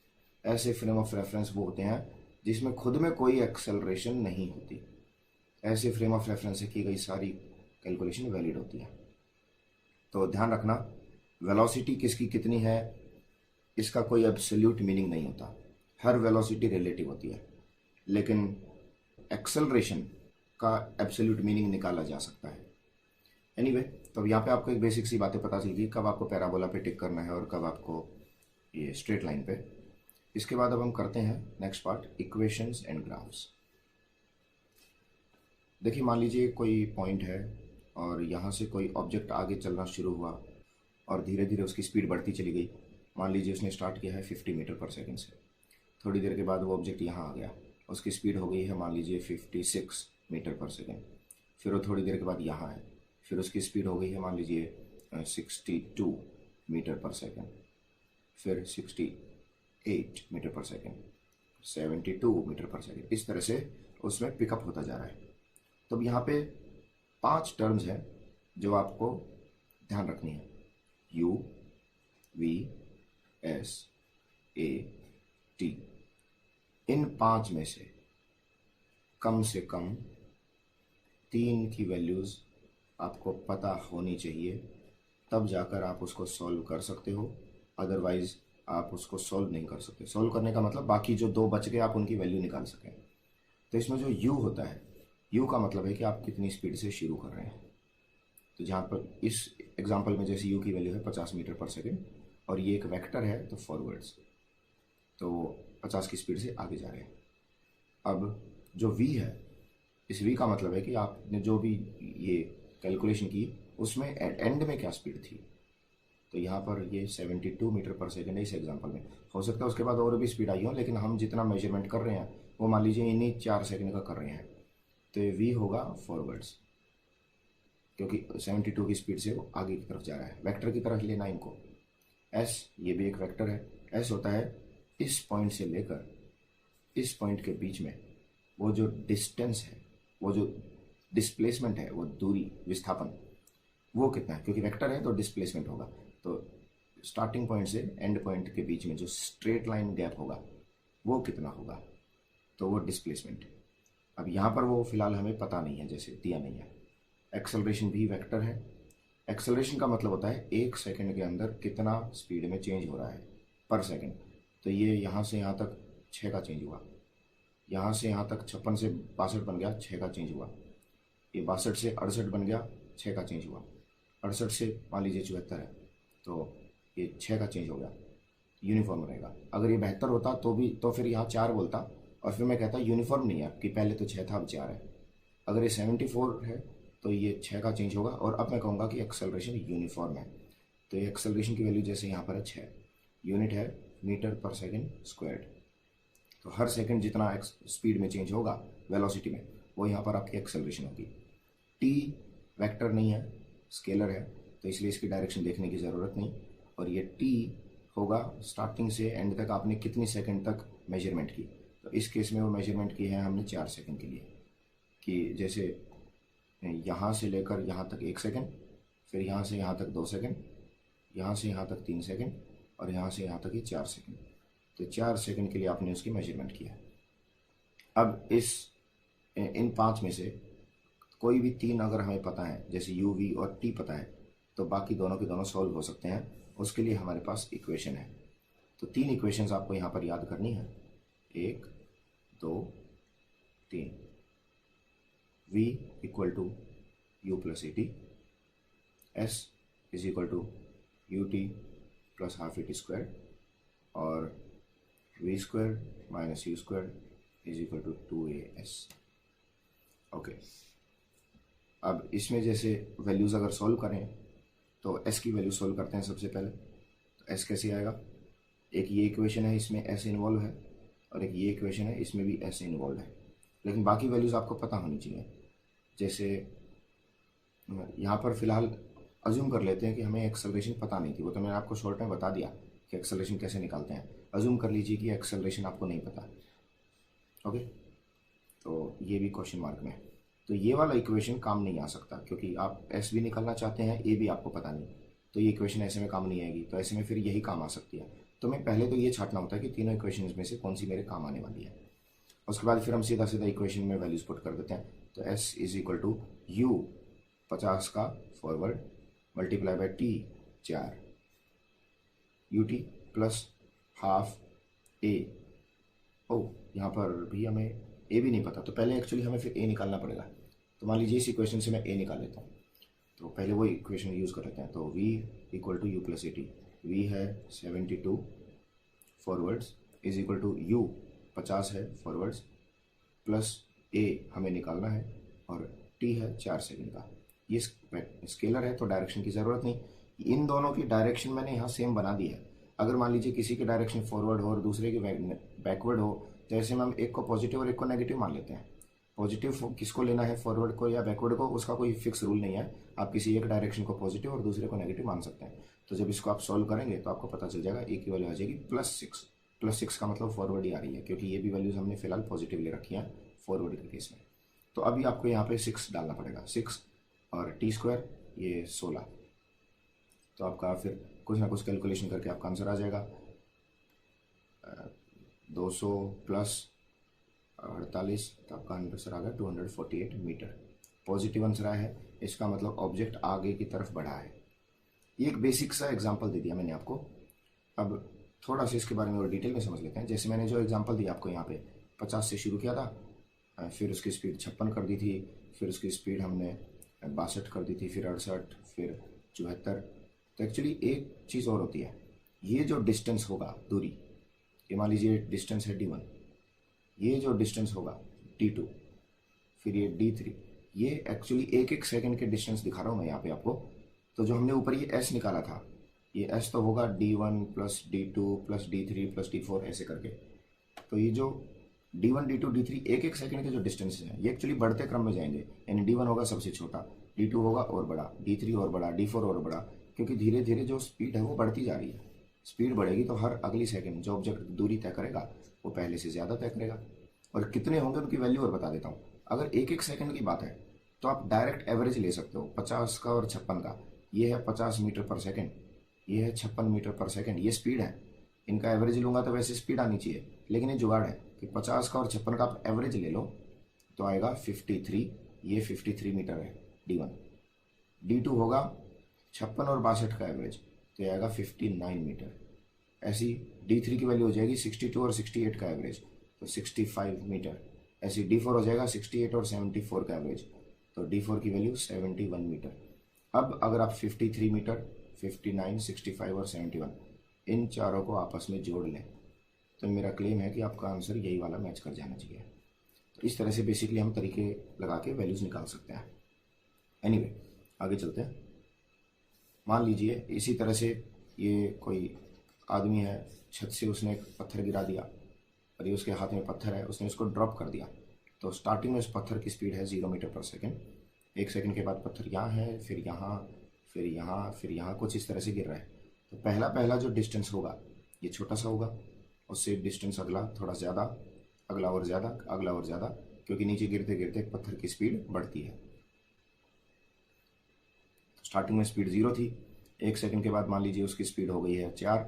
ऐसे फ्रेम ऑफ रेफरेंस वो होते हैं जिसमें खुद में कोई एक्सेलरेशन नहीं होती। ऐसे फ्रेम ऑफ रेफरेंस से की गई सारी कैलकुलेशन वैलिड होती है। तो ध्यान रखना, वेलोसिटी किसकी कितनी है इसका कोई एब्सोल्यूट मीनिंग नहीं होता, हर वेलोसिटी रिलेटिव होती है। लेकिन एक्सेलरेशन का एब्सोल्यूट मीनिंग निकाला जा सकता है। एनीवे, तो अब यहाँ पे आपको एक बेसिक सी बातें पता चल गई, कब आपको पैराबोला पे टिक करना है और कब आपको ये स्ट्रेट लाइन पे। इसके बाद अब हम करते हैं next part, equations and graphs. देखिए, मान लीजिए कोई पॉइंट है और यहाँ से कोई ऑब्जेक्ट आगे चलना शुरू हुआ और धीरे धीरे उसकी स्पीड बढ़ती चली गई। मान लीजिए उसने स्टार्ट किया है 50 मीटर पर सेकंड से। थोड़ी देर के बाद वो ऑब्जेक्ट यहाँ आ गया, उसकी स्पीड हो गई है मान लीजिए 56 मीटर पर सेकंड। फिर वो थोड़ी देर के बाद यहाँ है, फिर उसकी स्पीड हो गई है मान लीजिए 62 मीटर पर सेकंड। फिर 68 मीटर पर सेकंड, 72 मीटर पर सेकंड। इस तरह से उसमें पिकअप होता जा रहा है। तो अब यहाँ पे 5 टर्म्स हैं जो आपको ध्यान रखनी है, U, V, S, A, T। इन 5 में से कम 3 की वैल्यूज़ आपको पता होनी चाहिए, तब जाकर आप उसको सॉल्व कर सकते हो। अदरवाइज आप उसको सॉल्व नहीं कर सकते। सॉल्व करने का मतलब बाकी जो 2 बच गए आप उनकी वैल्यू निकाल सकें। तो इसमें जो U होता है, U का मतलब है कि आप कितनी स्पीड से शुरू कर रहे हैं। तो जहाँ पर इस एग्जांपल में जैसे U की वैल्यू है 50 मीटर पर सेकंड और ये एक वेक्टर है तो फॉरवर्ड्स, तो 50 की स्पीड से आगे जा रहे हैं। अब जो V है, इस V का मतलब है कि आपने जो भी ये कैलकुलेशन की उसमें एंड में क्या स्पीड थी। तो यहाँ पर ये 72 मीटर पर सेकंड है इस एग्जांपल में। हो सकता है उसके बाद और भी स्पीड आई हो, लेकिन हम जितना मेजरमेंट कर रहे हैं वो मान लीजिए इन्हीं 4 सेकंड का कर रहे हैं। तो ये V होगा फॉरवर्ड्स, क्योंकि 72 की स्पीड से वो आगे की तरफ जा रहा है। वेक्टर की तरफ लेना इनको। S, ये भी एक वेक्टर है। S होता है इस पॉइंट से लेकर इस पॉइंट के बीच में वो जो डिस्टेंस है, वो जो डिस्प्लेसमेंट है, वो दूरी, विस्थापन, वो कितना है। क्योंकि वेक्टर है तो डिस्प्लेसमेंट होगा। तो स्टार्टिंग पॉइंट से एंड पॉइंट के बीच में जो स्ट्रेट लाइन गैप होगा वो कितना होगा, तो वो डिस्प्लेसमेंट। अब यहाँ पर वो फिलहाल हमें पता नहीं है, जैसे दिया नहीं है। एक्सेलरेशन भी वेक्टर है। एक्सेलरेशन का मतलब होता है 1 सेकंड के अंदर कितना स्पीड में चेंज हो रहा है पर सेकंड। तो ये यहाँ से यहाँ तक 6 का चेंज हुआ, यहाँ से यहाँ तक 56 से 62 बन गया, 6 का चेंज हुआ। ये 62 से 68 बन गया, 6 का चेंज हुआ। 68 से मान लीजिए 74 है तो ये 6 का चेंज हो गया। यूनिफॉर्म रहेगा। अगर ये 72 होता तो भी, तो फिर यहाँ 4 बोलता और फिर मैं कहता यूनिफॉर्म नहीं है कि पहले तो 6 था अब 4 है। अगर ये 74 है तो ये 6 का चेंज होगा और अब मैं कहूँगा कि एक्सेलरेशन यूनिफॉर्म है। तो ये एक्सेलरेशन की वैल्यू जैसे यहाँ पर है 6, यूनिट है मीटर पर सेकेंड स्क्वायर्ड। तो हर सेकंड जितना स्पीड में चेंज होगा वेलोसिटी में, वो यहाँ पर आपकी एक्सेलरेशन होगी। टी वेक्टर नहीं है, स्केलर है, तो इसलिए इसकी डायरेक्शन देखने की ज़रूरत नहीं। और ये टी होगा स्टार्टिंग से एंड तक आपने कितनी सेकंड तक मेजरमेंट की। तो इस केस में वो मेजरमेंट की है हमने 4 सेकंड के लिए, कि जैसे यहाँ से लेकर यहाँ तक 1 सेकंड, फिर यहाँ से यहाँ तक 2 सेकंड, यहाँ से यहाँ तक 3 सेकंड और यहाँ से यहाँ तक ये 4 सेकंड। तो 4 सेकंड के लिए आपने उसकी मेजरमेंट किया। अब इन 5 में से कोई भी 3 अगर हमें पता है, जैसे U, V और T पता है, तो बाकी दोनों के दोनों सॉल्व हो सकते हैं। उसके लिए हमारे पास इक्वेशन है। तो 3 इक्वेशंस आपको यहाँ पर याद करनी है, 1, 2, 3। V equal to U plus AT, S is equal to UT plus half AT square और V square minus U square is equal to 2AS। Okay, अब इसमें जैसे वैल्यूज़ अगर सॉल्व करें तो S की वैल्यू सॉल्व करते हैं सबसे पहले। तो S कैसे आएगा, एक ये इक्वेशन है, इसमें एस इन्वॉल्व है, और एक ये इक्वेशन है, इसमें भी एस इन्वॉल्व है। लेकिन बाकी वैल्यूज़ आपको पता होनी चाहिए। जैसे यहाँ पर फिलहाल अज्यूम कर लेते हैं कि हमें एक्सेलरेशन पता नहीं थी, वो तो मैंने आपको शॉर्ट में बता दिया कि एक्सेलरेशन कैसे निकालते हैं। अज्यूम कर लीजिए कि एक्सेलरेशन आपको नहीं पता, ओके, तो ये भी क्वेश्चन मार्क में है। तो ये वाला इक्वेशन काम नहीं आ सकता, क्योंकि आप एस भी निकालना चाहते हैं, ए भी आपको पता नहीं, तो ये इक्वेशन ऐसे में काम नहीं आएगी। तो ऐसे में फिर यही काम आ सकती है। तो मैं पहले तो ये छांटना होता है कि तीनों इक्वेशन में से कौन सी मेरे काम आने वाली है। उसके बाद फिर हम सीधा सीधा इक्वेशन में वैल्यूज पुट कर देते हैं। तो S is equal to U 50 का forward multiply by T 4 U T plus half A. ओ, यहाँ पर भी हमें ए भी नहीं पता, तो पहले एक्चुअली हमें फिर ए निकालना पड़ेगा। तो मान लीजिए इस इक्वेशन से मैं ए निकाल लेता हूँ, तो पहले वो इक्वेशन यूज़ कर लेते हैं। तो v equal to you plus A T, V है 72 forwards is equal to U 50 है फॉरवर्ड्स प्लस ए हमें निकालना है, और टी है 4 सेकंड का। ये स्केलर है तो डायरेक्शन की ज़रूरत नहीं। इन दोनों की डायरेक्शन मैंने यहाँ सेम बना दी है। अगर मान लीजिए किसी की डायरेक्शन फॉरवर्ड हो और दूसरे की बैकवर्ड हो, तो ऐसे में हम एक को पॉजिटिव और एक को नेगेटिव मान लेते हैं। पॉजिटिव किसको लेना है, फॉरवर्ड को या बैकवर्ड को, उसका कोई फिक्स रूल नहीं है। आप किसी एक डायरेक्शन को पॉजिटिव और दूसरे को नेगेटिव मान सकते हैं। तो जब इसको आप सॉल्व करेंगे तो आपको पता चल जाएगा ए की वैल्यू आ जाएगी +6। +6 का मतलब फॉरवर्ड ही आ रही है, क्योंकि ये भी वैल्यूज हमने फिलहाल पॉजिटिव ले रखी हैं फॉरवर्ड के केस में। तो अभी आपको यहाँ पे 6 डालना पड़ेगा, 6 और टी स्क्वायर ये 16। तो आपका फिर कुछ ना कुछ कैलकुलेशन करके आपका आंसर आ जाएगा 200 प्लस 48, तो आपका आंसर आ गया 248 मीटर। पॉजिटिव आंसर आया है, इसका मतलब ऑब्जेक्ट आगे की तरफ बढ़ा है। ये एक बेसिक सा एग्जांपल दे दिया मैंने आपको। अब थोड़ा सा इसके बारे में और डिटेल में समझ लेते हैं। जैसे मैंने जो एग्जांपल दिया आपको, यहाँ पे 50 से शुरू किया था, फिर उसकी स्पीड 56 कर दी थी, फिर उसकी स्पीड हमने 62 कर दी थी, फिर 68, फिर 74। तो एक्चुअली एक चीज़ और होती है, ये जो डिस्टेंस होगा दूरी, ये मान लीजिए डिस्टेंस है d1, ये जो डिस्टेंस होगा d2, फिर ये d3, ये एक्चुअली एक एक सेकंड के डिस्टेंस दिखा रहा हूँ मैं यहाँ पे आपको। तो जो हमने ऊपर ये s निकाला था, ये s तो होगा d1 plus d2 plus d3 plus d4 ऐसे करके। तो ये जो d1 d2 d3 एक एक सेकंड के जो डिस्टेंस हैं, ये एक्चुअली बढ़ते क्रम में जाएंगे। यानी d1 होगा सबसे छोटा, d2 होगा और बड़ा, d3 और बड़ा, d4 और बड़ा, क्योंकि धीरे धीरे जो स्पीड है वो बढ़ती जा रही है। स्पीड बढ़ेगी तो हर अगली सेकंड जो ऑब्जेक्ट दूरी तय करेगा वो पहले से ज़्यादा तय करेगा। और कितने होंगे उनकी वैल्यू और बता देता हूँ। अगर एक एक सेकंड की बात है तो आप डायरेक्ट एवरेज ले सकते हो 50 का और 56 का। ये है 50 मीटर पर सेकंड, ये है 56 मीटर पर सेकंड, ये स्पीड है। इनका एवरेज लूँगा तो वैसे स्पीड आनी चाहिए, लेकिन ये जुगाड़ है कि 50 का और 56 का आप एवरेज ले लो तो आएगा 53। ये 53 मीटर है d1। d2 होगा 56 और 62 का एवरेज, तो ये आएगा 59 मीटर। ऐसी d3 की वैल्यू हो जाएगी 62 और 68 का एवरेज, तो 65 मीटर। ऐसी d4 हो जाएगा 68 और 74 का एवरेज, तो d4 की वैल्यू 71 मीटर। अब अगर आप 53 मीटर, 59, 65 और 71 इन चारों को आपस में जोड़ लें तो मेरा क्लेम है कि आपका आंसर यही वाला मैच कर जाना चाहिए। तो इस तरह से बेसिकली हम तरीके लगा के वैल्यूज़ निकाल सकते हैं। एनीवे, आगे चलते हैं। मान लीजिए इसी तरह से ये कोई आदमी है, छत से उसने एक पत्थर गिरा दिया और ये उसके हाथ में पत्थर है, उसने उसको ड्रॉप कर दिया। तो स्टार्टिंग में उस पत्थर की स्पीड है 0 मीटर पर सेकेंड। एक सेकंड के बाद पत्थर यहाँ है, फिर यहाँ, फिर यहाँ, फिर यहाँ, कुछ इस तरह से गिर रहा है। तो पहला पहला जो डिस्टेंस होगा ये छोटा सा होगा, उससे डिस्टेंस अगला थोड़ा ज़्यादा, अगला और ज़्यादा, अगला और ज़्यादा, क्योंकि नीचे गिरते गिरते पत्थर की स्पीड बढ़ती है। स्टार्टिंग में स्पीड 0 थी, एक सेकंड के बाद मान लीजिए उसकी स्पीड हो गई है 4,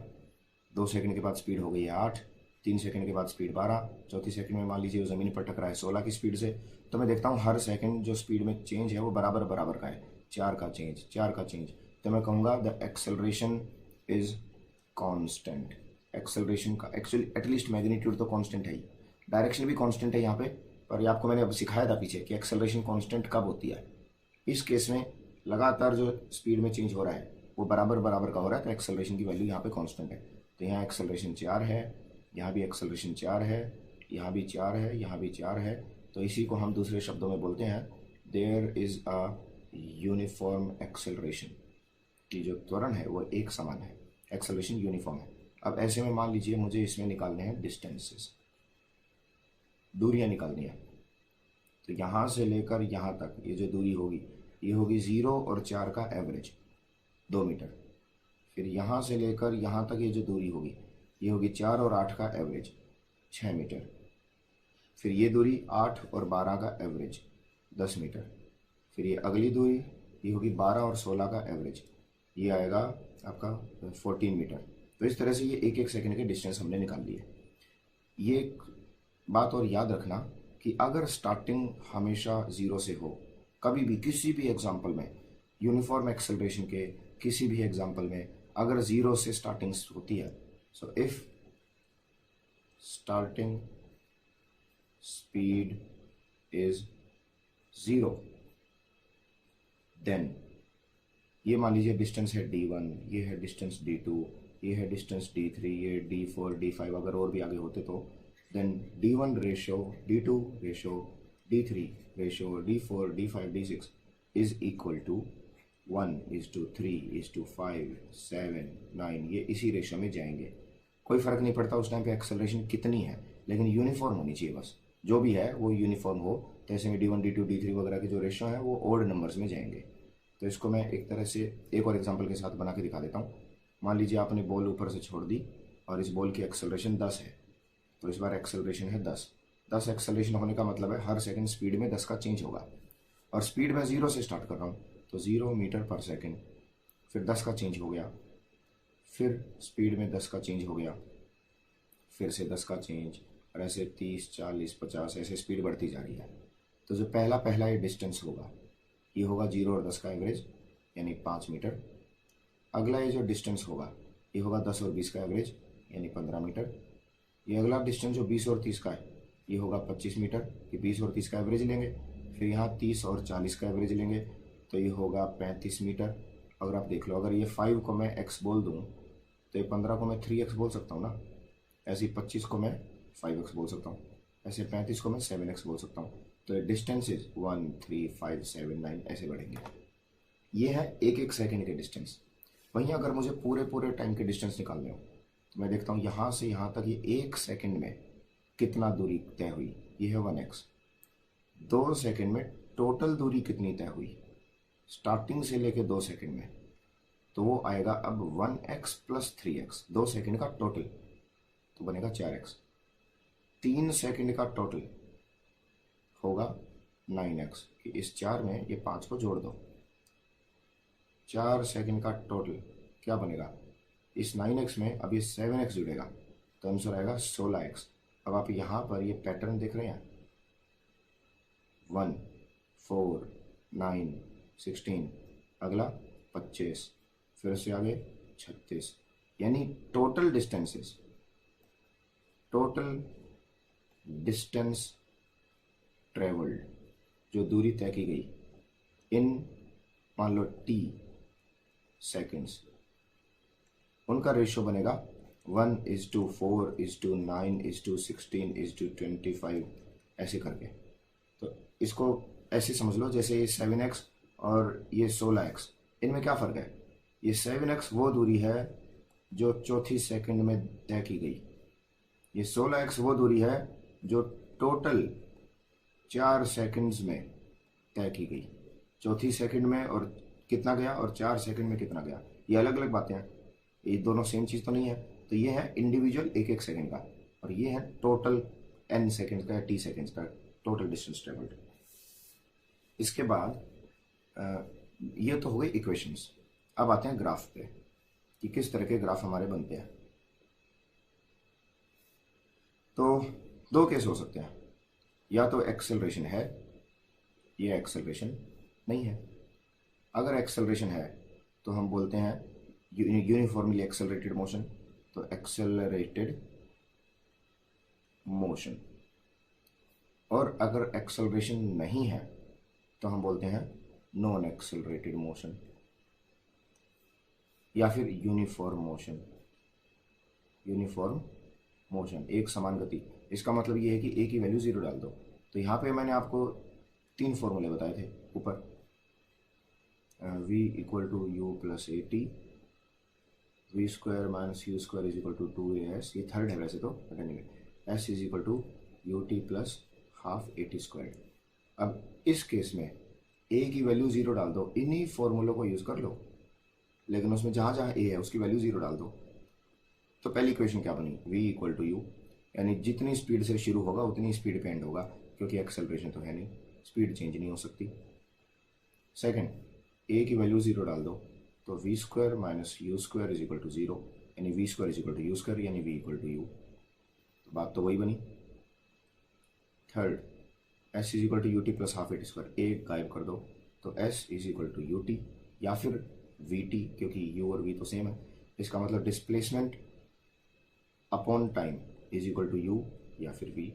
2 सेकंड के बाद स्पीड हो गई है 8, 3 सेकंड के बाद स्पीड 12, चौथी सेकंड में मान लीजिए वो ज़मीन पर टकरा है 16 की स्पीड से। तो मैं देखता हूँ हर सेकंड जो स्पीड में चेंज है वो बराबर बराबर का है, 4 का चेंज, 4 का चेंज। तो मैं कहूँगा the acceleration is constant. Acceleration का एक्चुअली एटलीस्ट मैग्नीट्यूड तो कांस्टेंट है ही, डायरेक्शन भी कांस्टेंट है यहाँ पे। पर ये आपको मैंने अब सिखाया था पीछे कि एक्सेलरेशन कांस्टेंट कब होती है। इस केस में लगातार जो स्पीड में चेंज हो रहा है वो बराबर बराबर का हो रहा है, तो एक्सेलरेशन की वैल्यू यहाँ पे कांस्टेंट है। तो यहाँ एक्सेलरेशन 4 है, यहाँ भी एक्सेलरेशन 4 है, यहाँ भी 4 है, यहाँ भी 4 है। तो इसी को हम दूसरे शब्दों में बोलते हैं there is a uniform acceleration, की जो त्वरण है वो एक समान है, एक्सेलरेशन यूनिफॉर्म है। अब ऐसे में मान लीजिए मुझे इसमें निकालने हैं डिस्टेंसेस, दूरियां निकालनी है। तो यहाँ से लेकर यहाँ तक ये जो दूरी होगी ये होगी 0 और 4 का एवरेज 2 मीटर। फिर यहाँ से लेकर यहाँ तक ये जो दूरी होगी ये होगी 4 और 8 का एवरेज 6 मीटर। फिर ये दूरी 8 और 12 का एवरेज 10 मीटर। फिर ये अगली दूरी ये होगी 12 और 16 का एवरेज, ये आएगा आपका 14 मीटर। तो इस तरह से ये एक एक सेकंड के डिस्टेंस हमने निकाल लिए। ये एक बात और याद रखना कि अगर स्टार्टिंग हमेशा 0 से हो, कभी भी किसी भी एग्जाम्पल में, यूनिफॉर्म एक्सेलरेशन के किसी भी एग्जाम्पल में अगर 0 से स्टार्टिंग होती है, so if starting speed is 0 then ये मान लीजिए डिस्टेंस है d1, ये है डिस्टेंस d2, ये है डिस्टेंस d3, ये d4 d5, अगर और भी आगे होते तो then d1 ratio d2 ratio d3 ratio d4 d5 d6 is equal to 1:3:5 7 9, ये इसी रेशो में जाएंगे। कोई फ़र्क नहीं पड़ता उस टाइम पे एक्सेलरेशन कितनी है, लेकिन यूनिफॉर्म होनी चाहिए, बस जो भी है वो यूनिफॉर्म हो। तो ऐसे में d1 d2 d3 वगैरह के जो रेशो है वो ओड नंबर्स में जाएंगे। तो इसको मैं एक तरह से एक और एग्जांपल के साथ बना के दिखा देता हूँ। मान लीजिए आपने बॉल ऊपर से छोड़ दी और इस बॉल की एक्सेलरेशन 10 है, तो इस बार एक्सेलरेशन है 10 एक्सेलरेशन होने का मतलब है हर सेकंड स्पीड में 10 का चेंज होगा। और स्पीड मैं 0 से स्टार्ट कर रहा हूँ, तो 0 मीटर पर सेकंड, फिर 10 का चेंज हो गया, फिर स्पीड में 10 का चेंज हो गया, फिर से 10 का चेंज, और ऐसे 30 40 50 ऐसे स्पीड बढ़ती जा रही है। तो जो पहला ये डिस्टेंस होगा ये होगा 0 और 10 का एवरेज यानी 5 मीटर। अगला ये जो डिस्टेंस होगा ये होगा 10 और 20 का एवरेज यानी 15 मीटर। ये अगला डिस्टेंस जो 20 और 30 का है ये होगा 25 मीटर, ये 20 और 30 का एवरेज लेंगे। फिर यहाँ 30 और 40 का एवरेज लेंगे तो ये होगा 35 मीटर। अगर आप देख लो, अगर ये 5 को मैं x बोल दूँ तो ये 15 को मैं 3x बोल सकता हूँ ना, ऐसे 25 को मैं 5x बोल सकता हूँ, ऐसे 35 को मैं 7x बोल सकता हूँ। तो ये डिस्टेंसेज 1 3 5 7 9 ऐसे बढ़ेंगे। ये है एक एक सेकंड के डिस्टेंस। वहीं अगर मुझे पूरे टाइम के डिस्टेंस निकालने हो तो मैं देखता हूँ यहाँ से यहाँ तक ये एक सेकंड में कितना दूरी तय हुई, ये है 1x। 2 सेकंड में टोटल दूरी कितनी तय हुई स्टार्टिंग से लेके 2 सेकंड में, तो वो आएगा अब 1x प्लस 3x, 2 सेकंड का टोटल तो बनेगा 4x। 3 सेकंड का टोटल होगा 9x, कि इस 4 में ये 5 को जोड़ दो। 4 सेकंड का टोटल क्या बनेगा, इस 9x में अब ये 7x जुड़ेगा तो आंसर आएगा 16x। अब आप यहाँ पर ये पैटर्न देख रहे हैं, 1 4 9 16, अगला 25, फिर से आगे 36, यानी टोटल डिस्टेंस ट्रेवल्ड, जो दूरी तय की गई इन मान लो t सेकेंड्स, उनका रेशियो बनेगा 1:4:9:16:25 ऐसे करके। तो इसको ऐसे समझ लो जैसे ये 7x और ये 16x, इनमें क्या फ़र्क है, ये 7x वो दूरी है जो चौथी सेकंड में तय की गई, ये 16x वो दूरी है जो टोटल 4 सेकंड्स में तय की गई। चौथी सेकंड में और कितना गया और 4 सेकंड में कितना गया, ये अलग अलग बातें हैं, ये दोनों सेम चीज़ तो नहीं है। तो ये है इंडिविजुअल एक एक सेकंड का, और ये है टोटल n सेकंड का, t सेकंड्स का टोटल डिस्टेंस ट्रेवल्ड। इसके बाद ये तो हो गई इक्वेशंस। अब आते हैं ग्राफ पे कि किस तरह के ग्राफ हमारे बनते हैं। तो 2 केस हो सकते हैं, या तो एक्सेलरेशन है या एक्सेलरेशन नहीं है। अगर एक्सेलरेशन है तो हम बोलते हैं यूनिफॉर्मली एक्सेलरेटेड मोशन, तो एक्सेलरेटेड मोशन। और अगर एक्सेलरेशन नहीं है तो हम बोलते हैं नॉन एक्सेलरेटेड मोशन या फिर यूनिफॉर्म मोशन, एक समान गति। इसका मतलब ये है कि a की वैल्यू 0 डाल दो। तो यहाँ पे मैंने आपको 3 फॉर्मूले बताए थे ऊपर, v = u + at, v V square minus U square is equal to 2as, ये थर्ड है वैसे तो, but anyway, S is equal to U T plus half A T square. अब इस केस में ए की वैल्यू 0 डाल दो, इन्हीं फॉर्मूलों को यूज़ कर लो, लेकिन उसमें जहाँ जहाँ ए है उसकी वैल्यू 0 डाल दो। तो पहली इक्वेशन क्या बनी, v इक्वल टू यू, यानी जितनी स्पीड से शुरू होगा उतनी स्पीड पे एंड होगा, क्योंकि एक्सेलरेशन तो है नहीं, स्पीड चेंज नहीं हो सकती। सेकंड, a की वैल्यू 0 डाल दो, तो V square minus U square is equal to 0, यानी V square is equal to U square, यानी v इक्वल टू यू। बात तो वही बनी। Third, s is equal to U T plus half A T square, A गायब कर दो, तो s is equal to you T या फिर वी टी, क्योंकि u और v तो सेम है। इसका मतलब displacement upon time is equal to you या फिर v।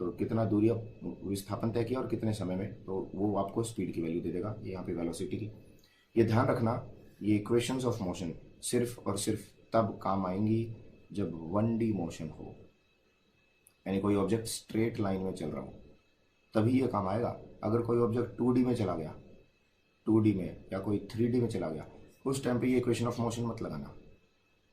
तो कितना दूरी अब विस्थापन तय किया और कितने समय में, तो वो आपको स्पीड की वैल्यू दे देगा, ये यहाँ पे वेलोसिटी की। ये ध्यान रखना, ये इक्वेशंस ऑफ मोशन सिर्फ और सिर्फ तब काम आएंगी जब 1D मोशन हो, यानी कोई ऑब्जेक्ट स्ट्रेट लाइन में चल रहा हो, तभी ये काम आएगा। अगर कोई ऑब्जेक्ट 2D में चला गया, 2D में या कोई 3D में चला गया, उस टाइम पे ये इक्वेशन ऑफ मोशन मत लगाना,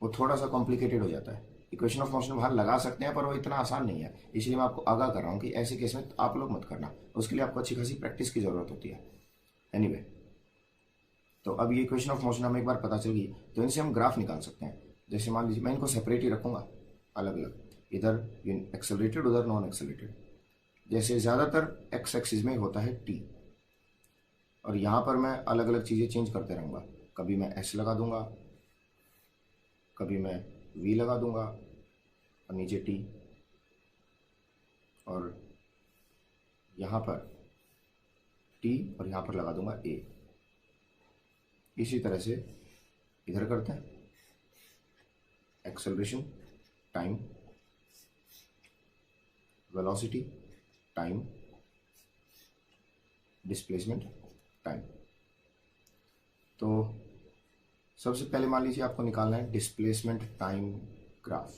वो थोड़ा सा कॉम्प्लिकेटेड हो जाता है। इक्वेशन ऑफ मोशन बाहर लगा सकते हैं पर वो इतना आसान नहीं है, इसलिए मैं आपको आगाह कर रहा हूँ कि ऐसे केस में आप लोग मत करना, उसके लिए आपको अच्छी खासी प्रैक्टिस की ज़रूरत होती है। एनीवे, तो अब ये इक्वेशन ऑफ मोशन हमें एक बार पता चल गई, तो इनसे हम ग्राफ निकाल सकते हैं। जैसे मान लीजिए मैं इनको सेपरेट ही रखूँगा, अलग अलग, इधर एक्सेलरेटेड उधर नॉन एक्सेलरेटेड। जैसे ज़्यादातर एक्स एक्सिस में होता है टी, और यहाँ पर मैं अलग अलग चीज़ें चेंज करते रहूँगा, कभी मैं एस लगा दूंगा, कभी मैं वी लगा दूंगा और नीचे टी, और यहाँ पर टी और यहाँ पर लगा दूंगा ए। इसी तरह से इधर करते हैं, acceleration time, velocity time, displacement time. तो सबसे पहले मान लीजिए आपको निकालना है डिस्प्लेसमेंट टाइम ग्राफ।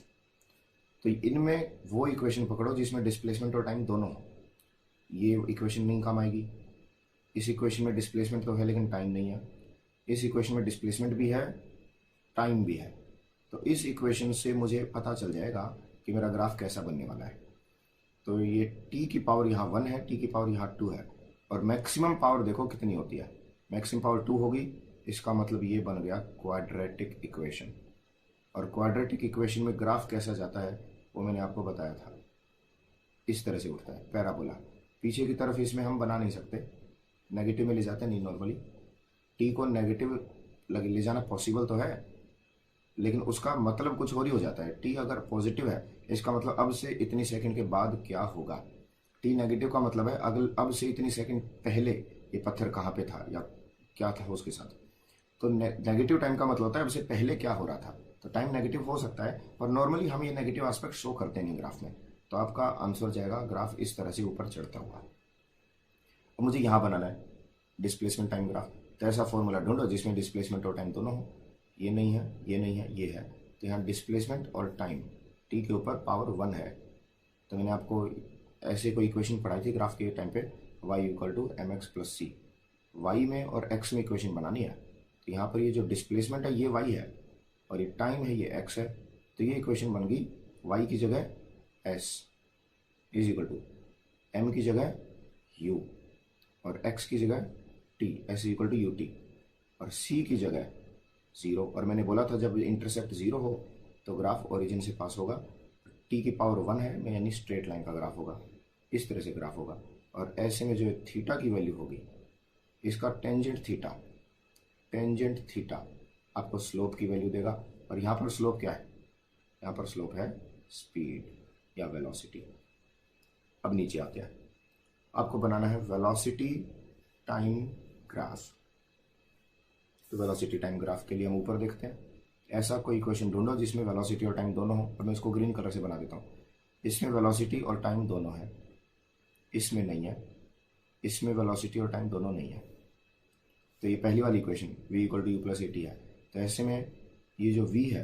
तो इनमें वो इक्वेशन पकड़ो जिसमें डिस्प्लेसमेंट और टाइम दोनों हो। ये इक्वेशन नहीं काम आएगी। इस इक्वेशन में डिस्प्लेसमेंट तो है लेकिन टाइम नहीं है, इस इक्वेशन में डिस्प्लेसमेंट भी है, टाइम भी है। तो इस इक्वेशन से मुझे पता चल जाएगा कि मेरा ग्राफ कैसा बनने वाला है। तो ये t की पावर यहाँ 1 है, t की पावर यहाँ 2 है, और मैक्सिमम पावर देखो कितनी होती है, मैक्सिमम पावर 2 होगी। इसका मतलब ये बन गया क्वाड्रेटिक इक्वेशन। और क्वाड्रेटिक इक्वेशन में ग्राफ कैसा जाता है वो मैंने आपको बताया था, इस तरह से उठता है पैराबोला। पीछे की तरफ इसमें हम बना नहीं सकते, नेगेटिव में ले जाते नहीं नॉर्मली। टी को नेगेटिव ले जाना पॉसिबल तो है, लेकिन उसका मतलब कुछ और ही हो जाता है। टी अगर पॉजिटिव है, इसका मतलब अब से इतनी सेकंड के बाद क्या होगा। टी नेगेटिव का मतलब है अगर अब से इतनी सेकंड पहले ये पत्थर कहाँ पे था या क्या था उसके साथ। तो नेगेटिव टाइम का मतलब होता है अब से पहले क्या हो रहा था। तो टाइम नेगेटिव हो सकता है, और नॉर्मली हम ये नेगेटिव एस्पेक्ट शो करते नहीं ग्राफ में। तो आपका आंसर जाएगा ग्राफ इस तरह से ऊपर चढ़ता हुआ। और मुझे यहाँ बनाना है डिस्प्लेसमेंट टाइम ग्राफ। तो ऐसा फॉर्मूला ढूंढो जिसमें डिस्प्लेसमेंट और टाइम दोनों हो। ये नहीं है, ये नहीं है, ये है। तो यहाँ डिस्प्लेसमेंट और टाइम टी के ऊपर पावर 1 है। तो मैंने आपको ऐसे कोई इक्वेशन पढ़ाई थी ग्राफ के टाइम पे, y equal to M X plus C. Y में और एक्स में इक्वेशन बनानी है। तो यहाँ पर ये जो डिस्प्लेसमेंट है ये y है, और ये टाइम है ये x है। तो ये इक्वेशन बन गई y की जगह s is equal to m की जगह u, और x की जगह t, s equal to you t, और c की जगह 0। और मैंने बोला था जब इंटरसेप्ट 0 हो तो ग्राफ ओरिजिन से पास होगा। t की पावर 1 है में, यानी स्ट्रेट लाइन का ग्राफ होगा, इस तरह से ग्राफ होगा। और ऐसे में जो थीटा की वैल्यू होगी, इसका टेंजेंट थीटा आपको स्लोप की वैल्यू देगा। और यहाँ पर स्लोप क्या है, यहाँ पर स्लोप है स्पीड या वेलोसिटी। अब नीचे आते हैं, आपको बनाना है वेलोसिटी टाइम ग्राफ। तो वेलोसिटी टाइम ग्राफ के लिए हम ऊपर देखते हैं। ऐसा कोई इक्वेशन ढूंढो जिसमें वेलोसिटी और टाइम दोनों हो। और मैं इसको ग्रीन कलर से बना देता हूँ। इसमें वेलोसिटी और टाइम दोनों है, इसमें नहीं है, इसमें वेलोसिटी और टाइम दोनों नहीं है। तो ये पहली वाली equation v equal to you plus A t है। तो ऐसे में ये जो v है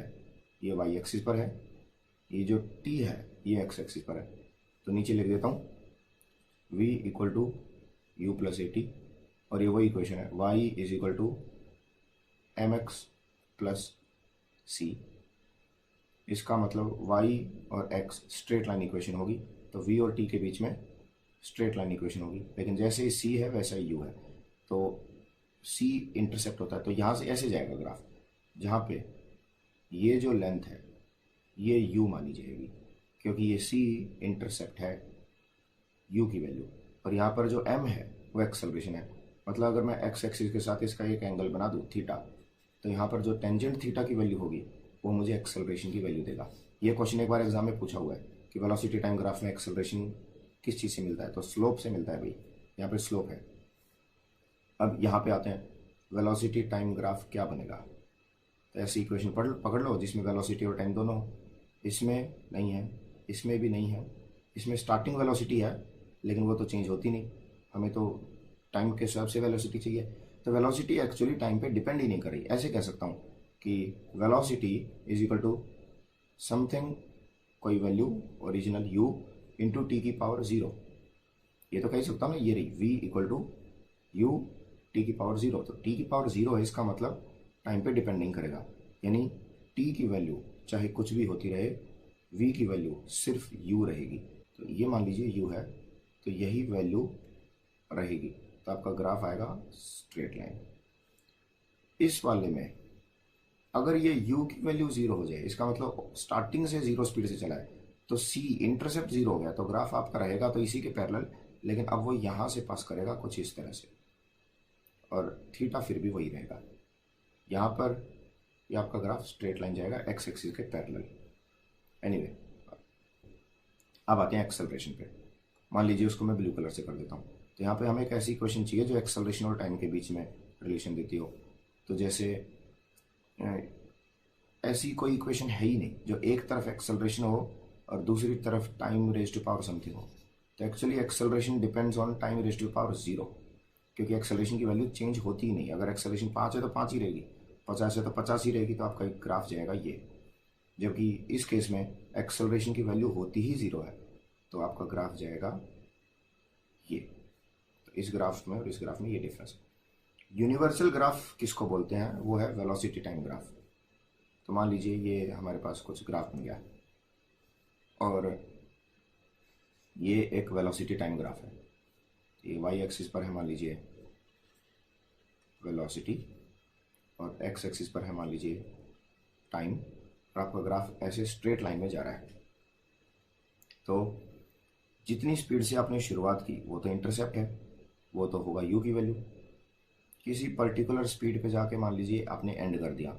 ये y एक्सिस पर है, ये जो t है ये x एक्सिस पर है। तो नीचे लिख देता हूँ v equal to you plus A T, और ये वही इक्वेशन है y is equal to M X plus C, इसका मतलब y और x स्ट्रेट लाइन इक्वेशन होगी, तो v और t के बीच में स्ट्रेट लाइन इक्वेशन होगी। लेकिन जैसे ही c है वैसा ही u है, तो c इंटरसेप्ट होता है, तो यहाँ से ऐसे जाएगा ग्राफ, जहाँ पे ये जो लेंथ है ये u मानी जाएगी, क्योंकि ये c इंटरसेप्ट है u की वैल्यू, और यहाँ पर जो m है वो एक्सेलरेशन है। मतलब अगर मैं x एक्सिस के साथ इसका एक एंगल बना दूँ थीटा, तो यहाँ पर जो टेंजेंट थीटा की वैल्यू होगी वो मुझे एक्सेलरेशन की वैल्यू देगा। ये क्वेश्चन एक बार एग्जाम में पूछा हुआ है कि वेलोसिटी टाइम ग्राफ में एक्सेलरेशन किस चीज़ से मिलता है, तो स्लोप से मिलता है भाई, यहाँ पे स्लोप है। अब यहाँ पे आते हैं, वेलोसिटी टाइम ग्राफ क्या बनेगा, तो ऐसी इक्वेशन पकड़ लो जिसमें वेलोसिटी और टाइम दोनों हो। इसमें नहीं है, इसमें भी नहीं है, इसमें स्टार्टिंग वेलोसिटी है लेकिन वो तो चेंज होती नहीं, हमें तो टाइम के हिसाब से वेलोसिटी चाहिए। तो वेलोसिटी एक्चुअली टाइम पे डिपेंड ही नहीं कर रही। ऐसे कह सकता हूँ कि velocity is equal to something, कोई value original u into T की पावर 0। ये तो कह सकता हूँ ना, ये रही v equal to you t की पावर 0। तो टी की पावर 0 है, इसका मतलब टाइम पे डिपेंड नहीं करेगा, यानी t की वैल्यू चाहे कुछ भी होती रहे, v की वैल्यू सिर्फ u रहेगी। तो ये मान लीजिए u है, तो यही वैल्यू रहेगी, तो आपका ग्राफ आएगा स्ट्रेट लाइन। इस वाले में अगर ये u की वैल्यू 0 हो जाए, इसका मतलब स्टार्टिंग से 0 स्पीड से चला है, तो c इंटरसेप्ट 0 हो गया, तो ग्राफ आपका रहेगा तो इसी के पैरेलल, लेकिन अब वो यहाँ से पास करेगा कुछ इस तरह से, और थीटा फिर भी वही रहेगा। यहाँ पर ये आपका ग्राफ स्ट्रेट लाइन जाएगा एक्स एक्सिस के पैरेलल। एनीवे, अब आते हैं एक्सेलरेशन पे। मान लीजिए उसको मैं ब्लू कलर से कर देता हूँ। तो यहाँ पे हमें एक ऐसी इक्वेशन चाहिए जो एक्सेलरेशन और टाइम के बीच में रिलेशन देती हो। तो जैसे ऐसी कोई इक्वेशन है ही नहीं जो एक तरफ एक्सेलरेशन हो और दूसरी तरफ time raise to power something हो। तो actually acceleration depends on time raise to power 0, क्योंकि एक्सेलरेशन की वैल्यू चेंज होती ही नहीं। अगर एक्सेलरेशन 5 है तो 5 ही रहेगी, 50 है तो 50 ही रहेगी, तो आपका एक ग्राफ जाएगा ये। जबकि इस केस में एक्सेलरेशन की वैल्यू होती ही 0 है, तो आपका ग्राफ जाएगा ये। तो इस ग्राफ में और इस ग्राफ में ये डिफरेंस है। यूनिवर्सल ग्राफ किसको बोलते हैं, वो है वेलोसिटी टाइम ग्राफ। तो मान लीजिए ये हमारे पास कुछ ग्राफ बन गया और ये एक वेलोसिटी टाइम ग्राफ है। ये वाई एक्सिस पर है मान लीजिए वेलोसिटी, और एक्स एक्सिस पर है मान लीजिए टाइम, और आपका ग्राफ ऐसे स्ट्रेट लाइन में जा रहा है। तो जितनी स्पीड से आपने शुरुआत की वो तो इंटरसेप्ट है, वो तो होगा u की वैल्यू। किसी पर्टिकुलर स्पीड पे जाके मान लीजिए आपने एंड कर दिया,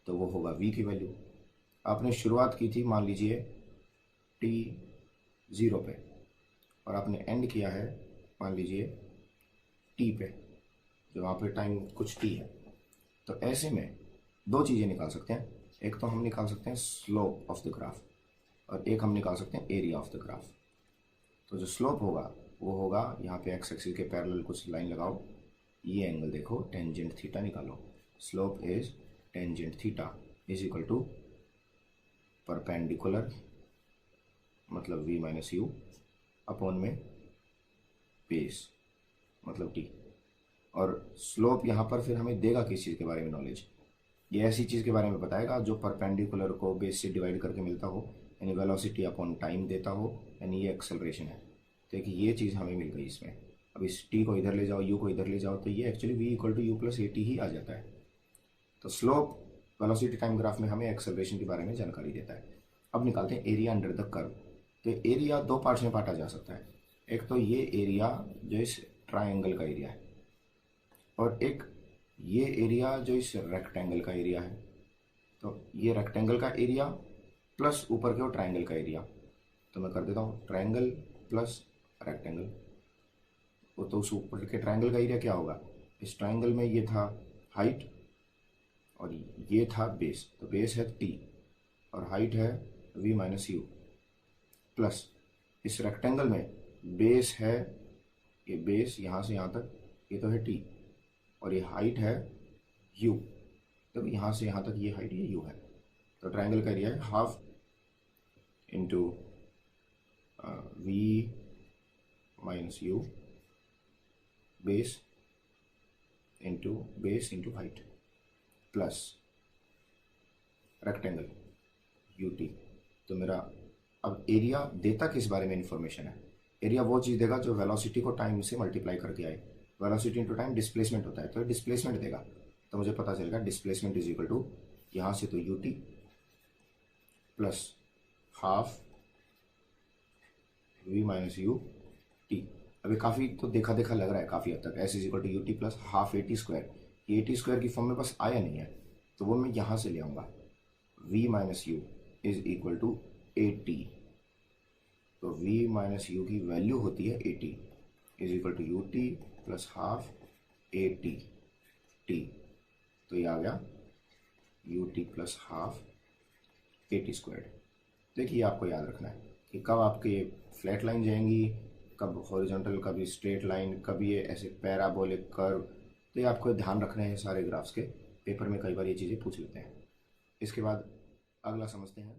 तो वो होगा v की वैल्यू। आपने शुरुआत की थी मान लीजिए t0 पे, और आपने एंड किया है मान लीजिए t पे, जो वहाँ पे टाइम कुछ t है। तो ऐसे में दो चीज़ें निकाल सकते हैं, एक तो हम निकाल सकते हैं स्लोप ऑफ द ग्राफ, और एक हम निकाल सकते हैं एरिया ऑफ द ग्राफ। तो जो स्लोप होगा वो होगा, यहाँ पे एक्स एक्सिस के पैरेलल कुछ लाइन लगाओ, ये एंगल देखो, टेंजेंट थीटा निकालो। Slope is tangent theta is equal to perpendicular, मतलब v माइनस यू, अपॉन में बेस मतलब t। और स्लोप यहाँ पर फिर हमें देगा किस चीज़ के बारे में नॉलेज, ये ऐसी चीज़ के बारे में बताएगा जो परपेंडिकुलर को बेस से डिवाइड करके मिलता हो, यानी वेलोसिटी अपॉन टाइम देता हो, यानी ये एक्सेलरेशन है। तो देखिए ये चीज़ हमें मिल गई इसमें। अब इस t को इधर ले जाओ, u को इधर ले जाओ, तो ये actually v equal to you plus A T ही आ जाता है। तो स्लोप वेलोसिटी टाइम ग्राफ में हमें एक्सेलरेशन के बारे में जानकारी देता है। अब निकालते हैं एरिया अंडर द कर्व। तो एरिया दो पार्ट्स में बांटा जा सकता है, एक तो ये एरिया जो इस ट्राइंगल का एरिया है, और एक ये एरिया जो इस रेक्टेंगल का एरिया है। तो ये रेक्टेंगल का एरिया प्लस ऊपर के वो ट्राइंगल का एरिया। तो मैं कर देता हूँ ट्राइंगल प्लस रेक्टेंगल, वो तो उस ऊपर के ट्राइंगल का एरिया क्या होगा, इस ट्राइंगल में ये था हाइट और ये था बेस, तो बेस है t और हाइट है v माइनस यू, प्लस इस रेक्टेंगल में बेस है, ये बेस यहाँ से यहाँ तक ये तो है t, और ये हाइट है u, तो यहाँ से यहाँ तक ये हाइट ये u है। तो ट्राइंगल का एरिया है half into v minus you base into height, plus rectangle U T. तो मेरा अब एरिया देता किस बारे में इंफॉर्मेशन है? एरिया वो चीज़ देगा जो वेलोसिटी को टाइम से मल्टीप्लाई करके आए। वेलोसिटी इंटू टाइम डिस्प्लेसमेंट होता है, तो डिस्प्लेसमेंट देगा। तो मुझे पता चलेगा डिस्प्लेसमेंट इज इक्वल टू यहाँ से तो u T plus half v minus u t. अभी काफ़ी तो देखा देखा लग रहा है काफ़ी हद तक। S is equal to U T plus half A T square. ये ए टी स्क्वायर की फॉर्म में बस आया नहीं है, तो वो मैं यहाँ से ले आऊँगा। V minus u is equal to a t. तो v माइनस यू की वैल्यू होती है a t is equal to U T plus half A t t. तो ये आ गया u T plus half A T square. देखिए आपको याद रखना है कि कब आपके फ्लैट लाइन जाएंगी, कब हॉरिजॉन्टल, कभी स्ट्रेट लाइन, कभी ये ऐसे पैराबोलिक कर्व। तो ये आपको ध्यान रखना है सारे ग्राफ्स के। पेपर में कई बार ये चीज़ें पूछ लेते हैं। इसके बाद अगला समझते हैं।